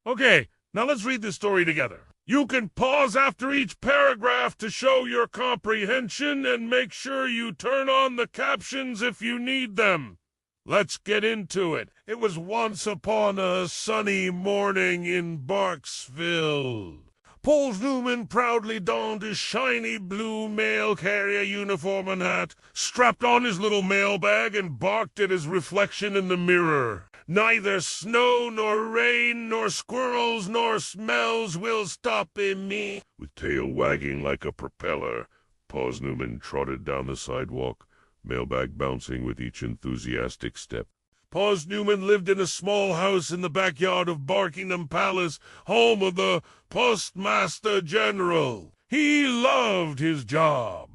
Okay, now let's read this story together. You can pause after each paragraph to show your comprehension and make sure you turn on the captions if you need them. Let's get into it. It was once upon a sunny morning in Barksville. Paws Newman proudly donned his shiny blue mail carrier uniform and hat, strapped on his little mailbag, and barked at his reflection in the mirror. Neither snow, nor rain, nor squirrels, nor smells will stop me. With tail wagging like a propeller, Paws Newman trotted down the sidewalk, mailbag bouncing with each enthusiastic step. Paws Newman lived in a small house in the backyard of Buckingham Palace, home of the postmaster general. He loved his job,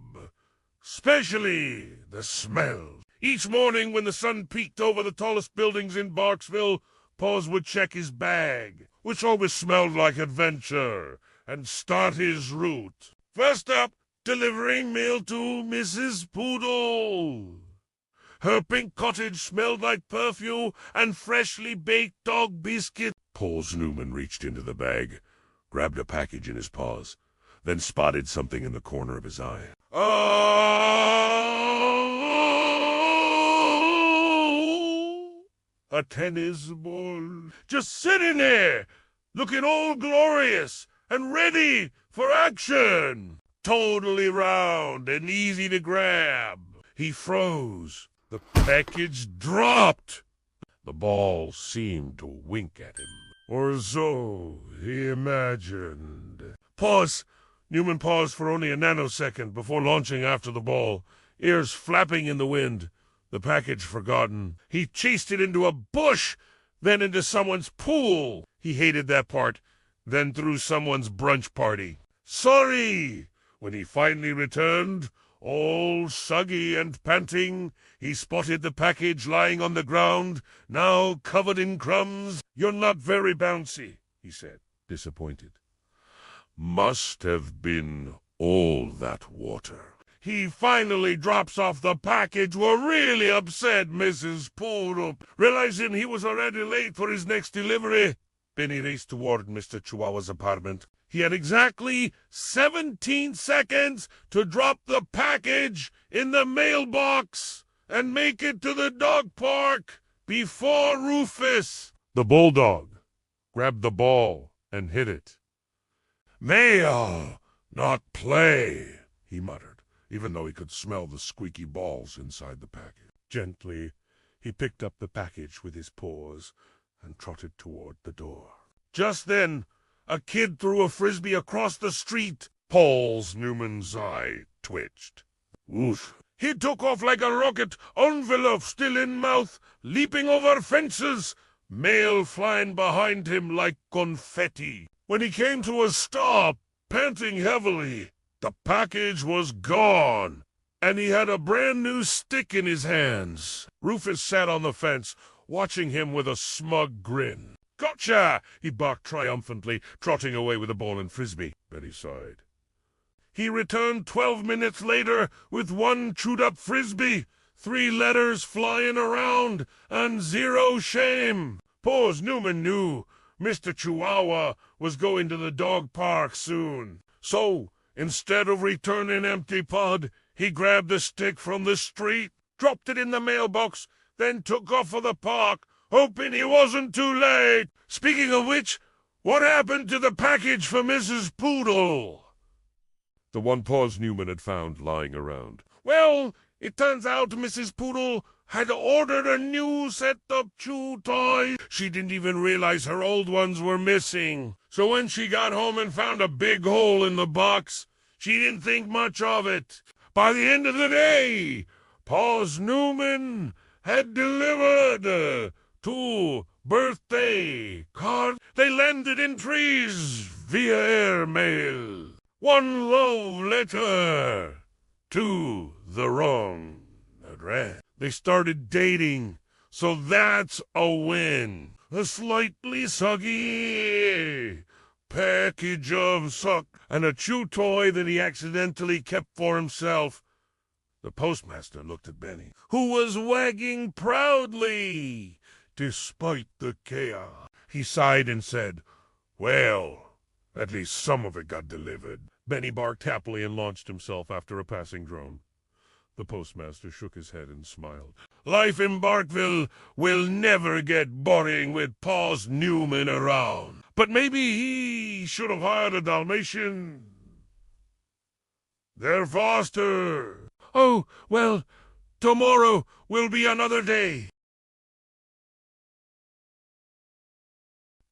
especially the smell. Each morning when the sun peeked over the tallest buildings in Barksville, Paws would check his bag, which always smelled like adventure, and start his route. First up, delivering mail to Mrs. Poodle. Her pink cottage smelled like perfume and freshly baked dog biscuit. Paws Newman reached into the bag, grabbed a package in his paws, then spotted something in the corner of his eye. Oh! A tennis ball, just sitting there, looking all glorious and ready for action. Totally round and easy to grab. He froze. The package dropped. The ball seemed to wink at him, or so he imagined. Newman paused for only a nanosecond before launching after the ball, ears flapping in the wind, the package forgotten. He chased it into a bush, then into someone's pool. He hated that part, then through someone's brunch party. Sorry! When he finally returned, all soggy and panting, he spotted the package lying on the ground, now covered in crumbs. You're not very bouncy, he said, disappointed. Must have been all that water. He finally drops off the package. Were really upset, Mrs. Poodle. Realizing he was already late for his next delivery, Benny raced toward Mr. Chihuahua's apartment. He had exactly 17 seconds to drop the package in the mailbox and make it to the dog park before Rufus, the bulldog, grabbed the ball and hit it. Mail, not play, he muttered, even though he could smell the squeaky balls inside the package. Gently, he picked up the package with his paws and trotted toward the door. Just then, a kid threw a frisbee across the street. Paws Newman's eye twitched. Whoosh! He took off like a rocket, envelope still in mouth, leaping over fences, mail flying behind him like confetti. When he came to a stop, panting heavily, the package was gone, and he had a brand new stick in his hands. Rufus sat on the fence, watching him with a smug grin. Gotcha! He barked triumphantly, trotting away with the ball and frisbee. Betty sighed. He returned 12 minutes later with one chewed-up frisbee, 3 letters flying around, and 0 shame. Paws Newman knew Mr. Chihuahua was going to the dog park soon. So, instead of returning empty pod, he grabbed the stick from the street, dropped it in the mailbox, then took off for the park, hoping he wasn't too late. Speaking of which, what happened to the package for Mrs. Poodle? The one Paws Newman had found lying around. Well, it turns out Mrs. Poodle had ordered a new set of chew toys. She didn't even realize her old ones were missing. So when she got home and found a big hole in the box, she didn't think much of it. By the end of the day, Paws Newman had delivered 2 birthday cards. They landed in trees via airmail. 1 love letter to the wrong address. They started dating, so that's a win. A slightly soggy package of suck and a chew toy that he accidentally kept for himself. The postmaster looked at Benny, who was wagging proudly despite the chaos. He sighed and said, Well, at least some of it got delivered. Benny barked happily and launched himself after a passing drone. The postmaster shook his head and smiled. Life in Barksville will never get boring with Paws Newman around. But maybe he should have hired a Dalmatian. They're faster. Oh, well, tomorrow will be another day.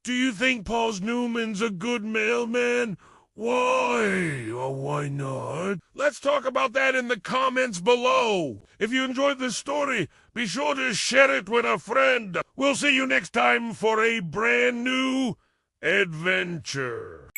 Do you think Paws Newman's a good mailman? Why? Oh, why not? Let's talk about that in the comments below. If you enjoyed this story, be sure to share it with a friend. We'll see you next time for a brand new adventure.